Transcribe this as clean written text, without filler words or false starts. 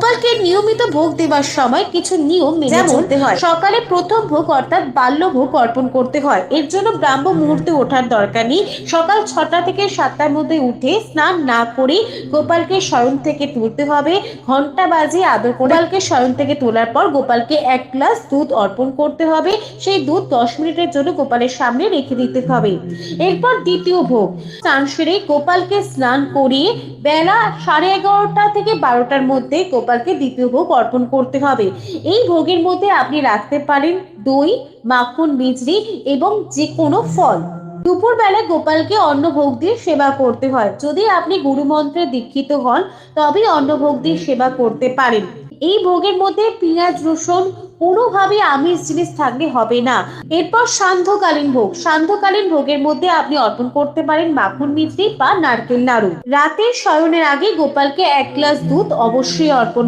গোপালকে নিয়মিত ভোগ দেওয়ার সময় কিছু নিয়ম মেনে চলতে হয়। সকালে প্রথম ভোগ অর্থাৎ বাল্য ভোগ অর্পণ করতে হয়। এর জন্য ব্রাহ্ম মুহূর্তে ওঠার দরকার নেই। সকাল 6টা থেকে 7টার মধ্যে উঠে স্নান না করে গোপালকে শয়ন থেকে তুলতে হবে। ঘন্টা বাজিয়ে আদর করে গোপালকে শয়ন থেকে তোলার পর গোপালকে 1 গ্লাস দুধ অর্পণ করতে হবে। সেই দুধ 10 মিনিটের জন্য গোপালের সামনে রেখে দিতে হবে। এরপর দ্বিতীয় ভোগ, স্নান সেরে গোপালকে স্নান করিয়ে বেলা 11:30 থেকে 12টার মধ্যে গোপালকে দ্বিতীয় ভোগ অর্পণ করতে হবে। এই ভোগের মধ্যে আপনি রাখতে পারেন দই, মাখন, মিছরি এবং যে কোনো ফল। দুপুর বেলায় গোপালকে অন্নভোগ দিয়ে সেবা করতে হয়। যদি আপনি গুরুমন্ত্রে দীক্ষিত হন তবে অন্নভোগ দিয়ে সেবা করতে পারেন। এই ভোগের মধ্যে পেঁয়াজ, রসুন, কোনোভাবে আমিষ জিনিস থাকলে হবে না। এরপর সান্ধ্যকালীন ভোগ। সান্ধ্যকালীন ভোগের মধ্যে আপনি অর্পণ করতে পারেন মাখন, মিছরি বা নারকেল নাড়ু। রাতের শয়নের আগে গোপালকে 1 গ্লাস দুধ অবশ্যই অর্পণ